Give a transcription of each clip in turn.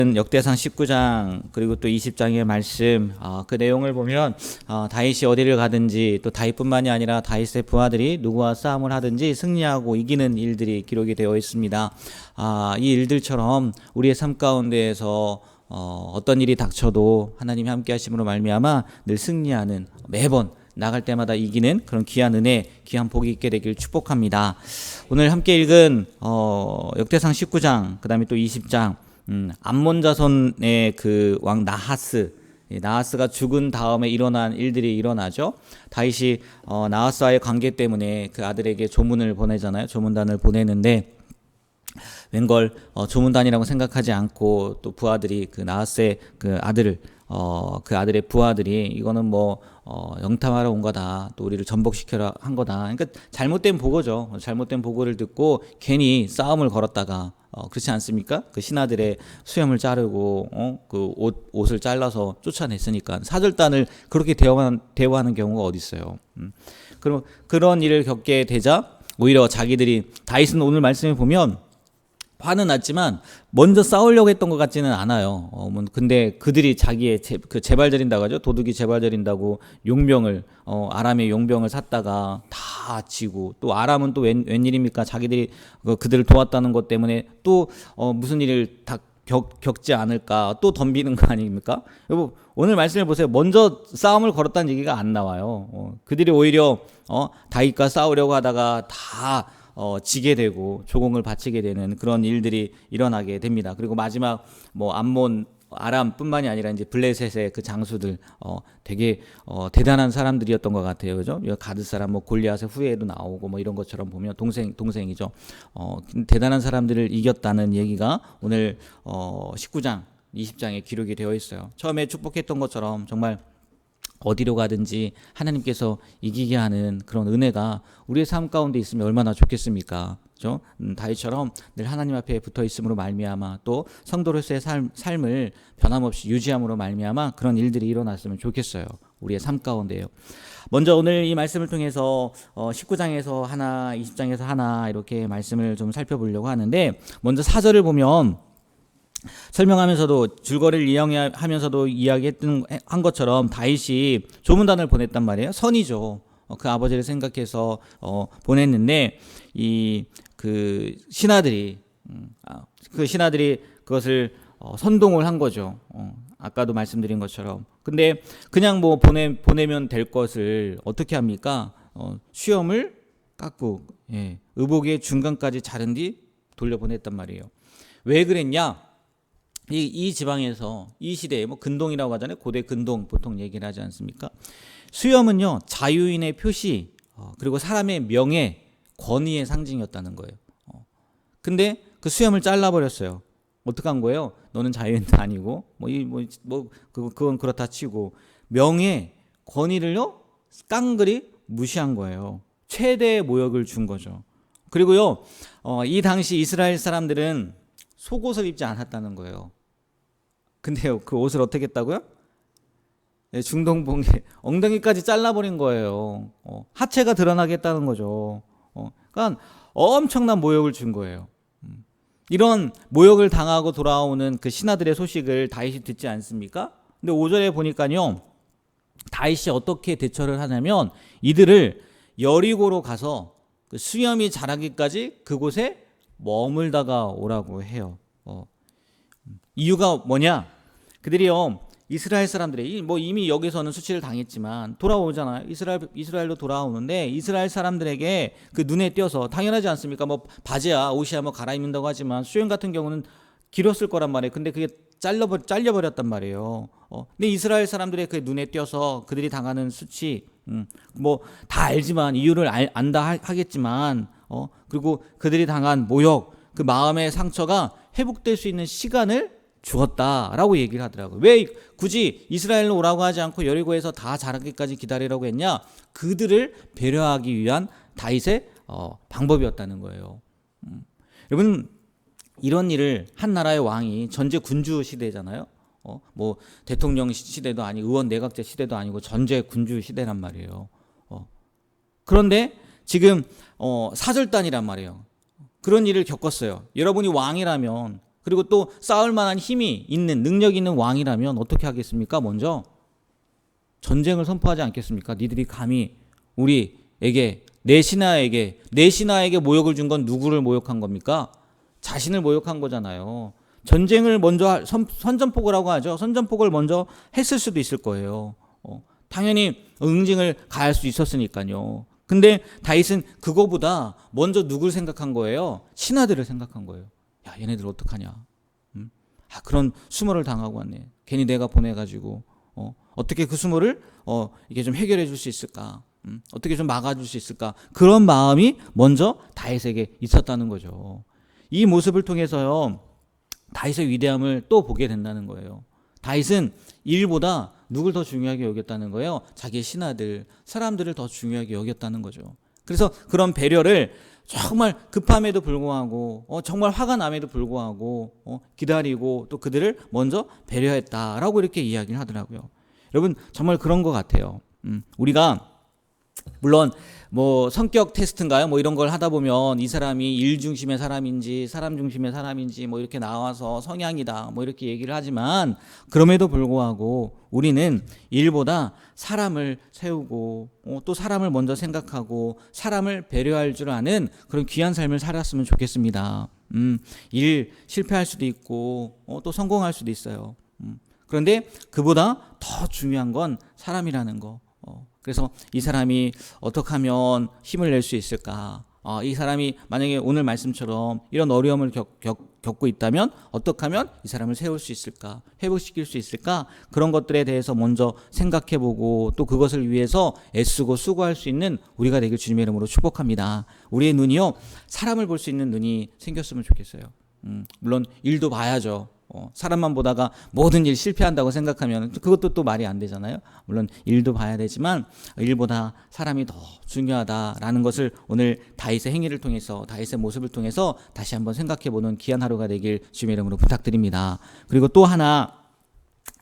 역대상 19장 그리고 또 20장의 말씀, 그 내용을 보면 다윗이 어디를 가든지 또 다윗뿐만이 아니라 다윗의 부하들이 누구와 싸움을 하든지 승리하고 이기는 일들이 기록이 되어 있습니다. 이 일들처럼 우리의 삶 가운데에서 어떤 일이 닥쳐도 하나님이 함께 하심으로 말미암아 늘 승리하는, 매번 나갈 때마다 이기는 그런 귀한 은혜, 귀한 복이 있게 되길 축복합니다. 오늘 함께 읽은 역대상 19장, 그 다음에 또 20장, 암몬 자손의 그 왕 나하스가 죽은 다음에 일어난 일들이 일어나죠. 다윗이 나하스와의 관계 때문에 그 아들에게 조문을 보내잖아요. 조문단을 보내는데 웬걸 조문단이라고 생각하지 않고 또 부하들이 그 나하스의 그 아들을 그 아들의 부하들이 이거는 뭐 영탐하러 온 거다, 또 우리를 전복시켜라 한 거다. 그러니까 잘못된 보고죠. 잘못된 보고를 듣고 괜히 싸움을 걸었다가 그렇지 않습니까? 그 신하들의 수염을 자르고 그 옷을 잘라서 쫓아냈으니까 사절단을 그렇게 대우하는 경우가 어디 있어요? 그럼 그런 일을 겪게 되자 오히려 자기들이, 다윗은 오늘 말씀에 보면 화는 났지만 먼저 싸우려고 했던 것 같지는 않아요. 근데 그들이 자기의 재발절인다고 하죠. 도둑이 재발절인다고 용병을, 아람의 용병을 샀다가 다 지고, 또 아람은 또 웬일입니까? 자기들이 그들을 도왔다는 것 때문에 또 무슨 일을 다 겪지 않을까 또 덤비는 거 아닙니까? 여러분, 오늘 말씀을 보세요. 먼저 싸움을 걸었다는 얘기가 안 나와요. 그들이 오히려 다윗과 싸우려고 하다가 다 지게 되고 조공을 바치게 되는 그런 일들이 일어나게 됩니다. 그리고 마지막 암몬, 아람뿐만이 아니라 이제 블레셋의 그 장수들 되게 대단한 사람들이었던 것 같아요, 그죠? 가드 사람 골리앗의 후예도 나오고 이런 것처럼 보면 동생이죠. 대단한 사람들을 이겼다는 얘기가 오늘 19장, 20장에 기록이 되어 있어요. 처음에 축복했던 것처럼 정말 어디로 가든지 하나님께서 이기게 하는 그런 은혜가 우리의 삶 가운데 있으면 얼마나 좋겠습니까? 그렇죠? 다윗처럼 늘 하나님 앞에 붙어 있음으로 말미암아 또 성도로서의 삶을 변함없이 유지함으로 말미암아 그런 일들이 일어났으면 좋겠어요. 우리의 삶 가운데요. 먼저 오늘 이 말씀을 통해서 19장에서 하나, 20장에서 하나 이렇게 말씀을 좀 살펴보려고 하는데, 먼저 4절을 보면 설명하면서도 줄거리를 이야기하면서도 한 것처럼 다윗이 조문단을 보냈단 말이에요. 선이죠. 그 아버지를 생각해서 보냈는데 그 신하들이 그것을 선동을 한 거죠. 아까도 말씀드린 것처럼. 근데 그냥 보내면 될 것을 어떻게 합니까? 수염을 깎고 의복의 중간까지 자른 뒤 돌려보냈단 말이에요. 왜 그랬냐? 이 지방에서 이 시대에 근동이라고 하잖아요. 고대 근동 보통 얘기를 하지 않습니까? 수염은요, 자유인의 표시, 그리고 사람의 명예, 권위의 상징이었다는 거예요. 근데 그 수염을 잘라버렸어요. 어떡한 거예요? 너는 자유인도 아니고 그건 그렇다 치고 명예, 권위를요 깡그리 무시한 거예요. 최대의 모욕을 준 거죠. 그리고요, 이 당시 이스라엘 사람들은 속옷을 입지 않았다는 거예요. 근데요, 그 옷을 어떻게 했다고요? 중동봉에 엉덩이까지 잘라버린 거예요. 하체가 드러나겠다는 거죠. 그러니까 엄청난 모욕을 준 거예요. 이런 모욕을 당하고 돌아오는 그 신하들의 소식을 다윗이 듣지 않습니까? 근데 5절에 보니까요, 다윗이 어떻게 대처를 하냐면 이들을 여리고로 가서 그 수염이 자라기까지 그곳에 머물다가 오라고 해요. 이유가 뭐냐? 그들이요, 이스라엘 사람들이 이미 여기서는 수치를 당했지만 돌아오잖아요. 이스라엘로 돌아오는데 이스라엘 사람들에게 그 눈에 띄어서, 당연하지 않습니까? 바지야, 옷이야 갈아입는다고 하지만 수염 같은 경우는 길었을 거란 말이에요. 근데 그게 잘려버렸단 말이에요. 근데 이스라엘 사람들의 그 눈에 띄어서 그들이 당하는 수치, 다 알지만, 이유를 안다 하겠지만, 그리고 그들이 당한 모욕, 그 마음의 상처가 회복될 수 있는 시간을 주었다라고 얘기를 하더라고요. 왜 굳이 이스라엘로 오라고 하지 않고 여리고에서 다 자라기까지 기다리라고 했냐? 그들을 배려하기 위한 다윗의 방법이었다는 거예요. 여러분, 이런 일을 한 나라의 왕이, 전제 군주 시대잖아요. 대통령 시대도 아니고 의원 내각제 시대도 아니고 전제 군주 시대란 말이에요. 그런데 지금 사절단이란 말이에요. 그런 일을 겪었어요. 여러분이 왕이라면 그리고 또 싸울 만한 힘이 있는, 능력 있는 왕이라면 어떻게 하겠습니까? 먼저 전쟁을 선포하지 않겠습니까? 니들이 감히 우리에게, 내 신하에게 모욕을 준 건 누구를 모욕한 겁니까? 자신을 모욕한 거잖아요. 전쟁을 먼저 선전포고라고 하죠. 선전포고를 먼저 했을 수도 있을 거예요. 당연히 응징을 가할 수 있었으니까요. 근데 다윗은 그거보다 먼저 누굴 생각한 거예요? 신하들을 생각한 거예요. 야, 얘네들 어떡하냐? 그런 수모를 당하고 왔네. 괜히 내가 보내가지고 어떻게 그 수모를 이게 좀 해결해 줄 수 있을까? 어떻게 좀 막아줄 수 있을까? 그런 마음이 먼저 다윗에게 있었다는 거죠. 이 모습을 통해서요, 다윗의 위대함을 또 보게 된다는 거예요. 다윗은 일보다 누굴 더 중요하게 여겼다는 거예요? 자기의 신하들, 사람들을 더 중요하게 여겼다는 거죠. 그래서 그런 배려를 정말 급함에도 불구하고 정말 화가 남에도 불구하고 기다리고 또 그들을 먼저 배려했다라고 이렇게 이야기를 하더라고요. 여러분 정말 그런 것 같아요. 우리가 물론 뭐 성격 테스트인가요? 뭐 이런 걸 하다 보면 이 사람이 일 중심의 사람인지 사람 중심의 사람인지 뭐 이렇게 나와서 성향이다 뭐 이렇게 얘기를 하지만 그럼에도 불구하고 우리는 일보다 사람을 세우고 또 사람을 먼저 생각하고 사람을 배려할 줄 아는 그런 귀한 삶을 살았으면 좋겠습니다. 일 실패할 수도 있고 또 성공할 수도 있어요. 그런데 그보다 더 중요한 건 사람이라는 거. 그래서 이 사람이 어떻게 하면 힘을 낼 수 있을까? 이 사람이 만약에 오늘 말씀처럼 이런 어려움을 겪고 있다면 어떻게 하면 이 사람을 세울 수 있을까? 회복시킬 수 있을까? 그런 것들에 대해서 먼저 생각해보고 또 그것을 위해서 애쓰고 수고할 수 있는 우리가 되길 주님의 이름으로 축복합니다. 우리의 눈이요, 사람을 볼 수 있는 눈이 생겼으면 좋겠어요. 물론 일도 봐야죠. 사람만 보다가 모든 일 실패한다고 생각하면 그것도 또 말이 안 되잖아요. 물론 일도 봐야 되지만 일보다 사람이 더 중요하다라는 것을 오늘 다윗의 행위를 통해서, 다윗의 모습을 통해서 다시 한번 생각해보는 귀한 하루가 되길 주님의 이름으로 부탁드립니다. 그리고 또 하나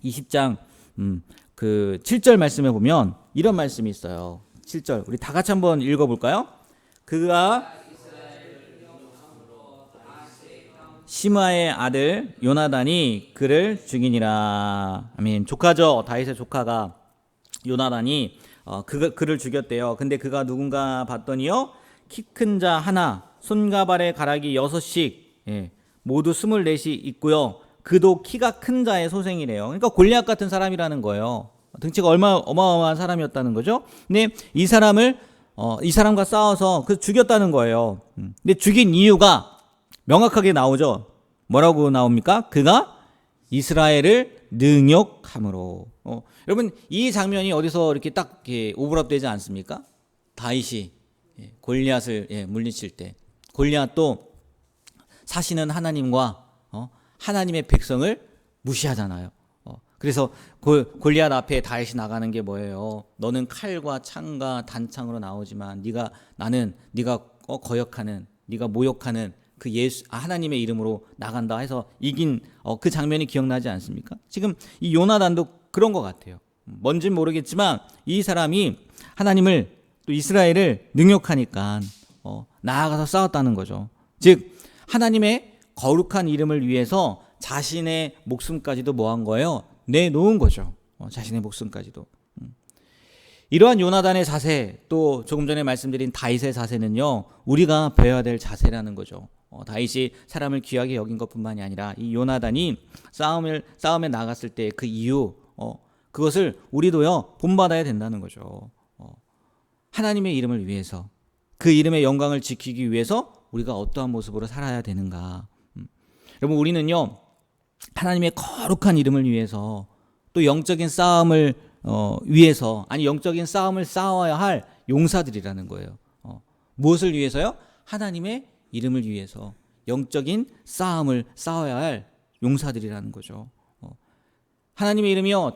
20장 그 7절 말씀에 보면 이런 말씀이 있어요. 7절 우리 다 같이 한번 읽어볼까요? 그가 시므아의 아들 요나단이 그를 죽이니라. 아멘. 조카죠. 다윗의 조카가 요나단이 그를 죽였대요. 근데 그가 누군가 봤더니요, 키 큰 자 하나, 손가발에 가락이 6씩, 모두 24이 있고요. 그도 키가 큰 자의 소생이래요. 그러니까 골리앗 같은 사람이라는 거예요. 등치가 어마어마한 사람이었다는 거죠. 근데 이 사람과 싸워서 그 죽였다는 거예요. 근데 죽인 이유가 명확하게 나오죠. 뭐라고 나옵니까? 그가 이스라엘을 능욕함으로. 여러분 이 장면이 어디서 이렇게 딱 오버랩되지 않습니까? 다윗이 골리앗을 물리칠 때, 골리앗도 사시는 하나님과 하나님의 백성을 무시하잖아요. 그래서 골리앗 앞에 다윗이 나가는 게 뭐예요? 너는 칼과 창과 단창으로 나오지만 네가 거역하는, 네가 모욕하는 그 하나님의 이름으로 나간다 해서 이긴 그 장면이 기억나지 않습니까? 지금 이 요나단도 그런 것 같아요. 뭔진 모르겠지만 이 사람이 하나님을 또 이스라엘을 능욕하니까 나아가서 싸웠다는 거죠. 즉 하나님의 거룩한 이름을 위해서 자신의 목숨까지도 뭐한 거예요? 내놓은 거죠. 자신의 목숨까지도. 이러한 요나단의 자세, 또 조금 전에 말씀드린 다윗의 자세는요, 우리가 배워야 될 자세라는 거죠. 다윗이 사람을 귀하게 여긴 것뿐만이 아니라 이 요나단이 싸움에 나갔을 때 그 이유, 그것을 우리도요 본받아야 된다는 거죠. 하나님의 이름을 위해서, 그 이름의 영광을 지키기 위해서 우리가 어떠한 모습으로 살아야 되는가. 여러분 우리는요 하나님의 거룩한 이름을 위해서, 또 영적인 싸움을 위해서, 영적인 싸움을 싸워야 할 용사들이라는 거예요. 무엇을 위해서요? 하나님의 이름을 위해서 영적인 싸움을 싸워야 할 용사들이라는 거죠. 하나님의 이름이요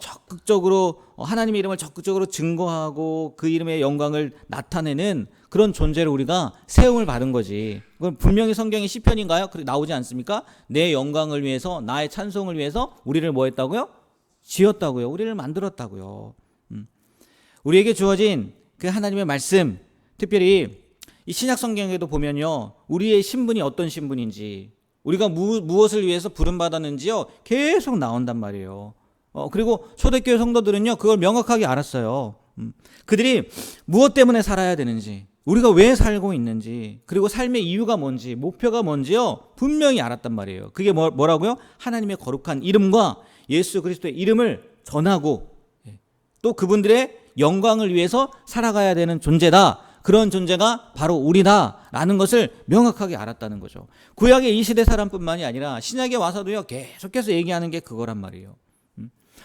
하나님의 이름을 적극적으로 증거하고 그 이름의 영광을 나타내는 그런 존재를 우리가 세움을 받은 거지. 그건 분명히 성경의 시편인가요? 나오지 않습니까? 내 영광을 위해서, 나의 찬송을 위해서 우리를 뭐 했다고요? 지었다고요. 우리를 만들었다고요. 우리에게 주어진 그 하나님의 말씀, 특별히 이 신약 성경에도 보면요, 우리의 신분이 어떤 신분인지, 우리가 무엇을 위해서 부름받았는지요 계속 나온단 말이에요. 그리고 초대교회 성도들은요 그걸 명확하게 알았어요. 그들이 무엇 때문에 살아야 되는지, 우리가 왜 살고 있는지, 그리고 삶의 이유가 뭔지, 목표가 뭔지요 분명히 알았단 말이에요. 그게 뭐라고요? 하나님의 거룩한 이름과 예수 그리스도의 이름을 전하고 또 그분들의 영광을 위해서 살아가야 되는 존재다. 그런 존재가 바로 우리다라는 것을 명확하게 알았다는 거죠. 구약의 이 시대 사람뿐만이 아니라 신약에 와서도요 계속해서 얘기하는 게 그거란 말이에요.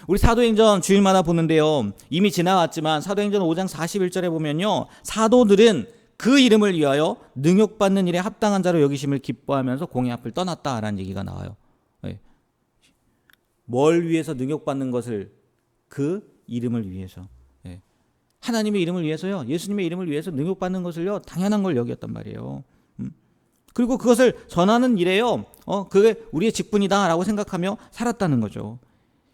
우리 사도행전 주일마다 보는데요, 이미 지나왔지만 사도행전 5장 41절에 보면요, 사도들은 그 이름을 위하여 능욕받는 일에 합당한 자로 여기심을 기뻐하면서 공의 앞을 떠났다라는 얘기가 나와요. 뭘 위해서 능욕받는 것을? 그 이름을 위해서. 하나님의 이름을 위해서요, 예수님의 이름을 위해서 능욕받는 것을요 당연한 걸 여겼단 말이에요. 그리고 그것을 전하는 일에요 그게 우리의 직분이다라고 생각하며 살았다는 거죠.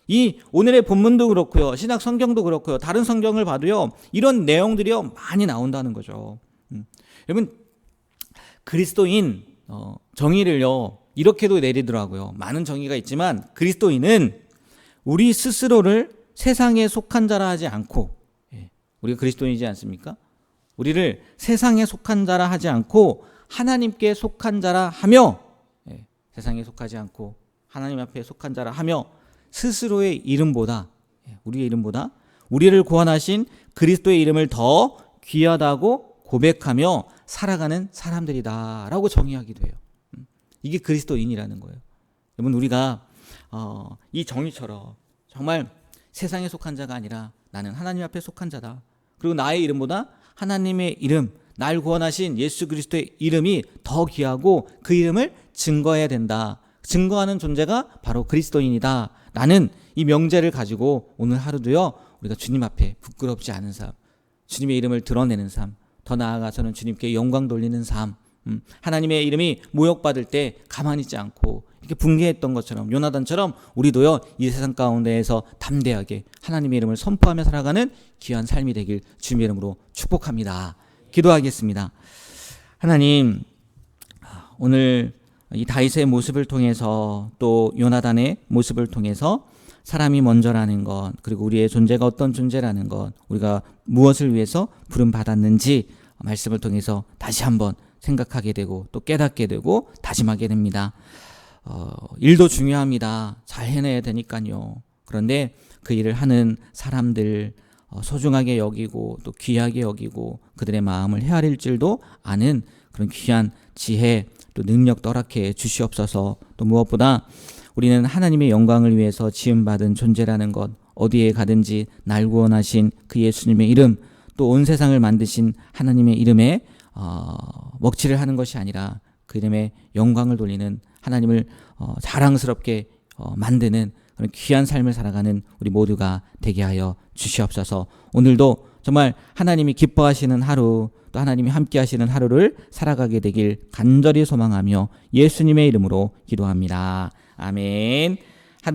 이 오늘의 본문도 그렇고요, 신약 성경도 그렇고요, 다른 성경을 봐도요 이런 내용들이요 많이 나온다는 거죠. 여러분, 그리스도인 정의를요 이렇게도 내리더라고요. 많은 정의가 있지만 그리스도인은 우리 스스로를 세상에 속한 자라 하지 않고, 우리가 그리스도인이지 않습니까? 우리를 세상에 속한 자라 하지 않고 하나님께 속한 자라 하며, 세상에 속하지 않고 하나님 앞에 속한 자라 하며 스스로의 이름보다, 우리의 이름보다 우리를 구원하신 그리스도의 이름을 더 귀하다고 고백하며 살아가는 사람들이다라고 정의하기도 해요. 이게 그리스도인이라는 거예요. 여러분, 우리가 이 정의처럼 정말 세상에 속한 자가 아니라 나는 하나님 앞에 속한 자다. 그리고 나의 이름보다 하나님의 이름, 날 구원하신 예수 그리스도의 이름이 더 귀하고 그 이름을 증거해야 된다. 증거하는 존재가 바로 그리스도인이다. 나는 이 명제를 가지고 오늘 하루도요 우리가 주님 앞에 부끄럽지 않은 삶, 주님의 이름을 드러내는 삶, 더 나아가서는 주님께 영광 돌리는 삶, 하나님의 이름이 모욕받을 때 가만히 있지 않고 이렇게 붕괴했던 것처럼, 요나단처럼 우리도요 이 세상 가운데에서 담대하게 하나님의 이름을 선포하며 살아가는 귀한 삶이 되길 주님의 이름으로 축복합니다. 기도하겠습니다. 하나님, 오늘 이 다윗의 모습을 통해서 또 요나단의 모습을 통해서 사람이 먼저라는 것, 그리고 우리의 존재가 어떤 존재라는 것, 우리가 무엇을 위해서 부름받았는지 말씀을 통해서 다시 한번 생각하게 되고 또 깨닫게 되고 다짐하게 됩니다. 일도 중요합니다. 잘 해내야 되니까요. 그런데 그 일을 하는 사람들 소중하게 여기고 또 귀하게 여기고 그들의 마음을 헤아릴 줄도 아는 그런 귀한 지혜 또 능력 허락해 주시옵소서. 또 무엇보다 우리는 하나님의 영광을 위해서 지음받은 존재라는 것, 어디에 가든지 날 구원하신 그 예수님의 이름, 또 온 세상을 만드신 하나님의 이름에 먹칠을 하는 것이 아니라 그 이름에 영광을 돌리는 하나님을 자랑스럽게 만드는 그런 귀한 삶을 살아가는 우리 모두가 되게 하여 주시옵소서. 오늘도 정말 하나님이 기뻐하시는 하루, 또 하나님이 함께 하시는 하루를 살아가게 되길 간절히 소망하며 예수님의 이름으로 기도합니다. 아멘.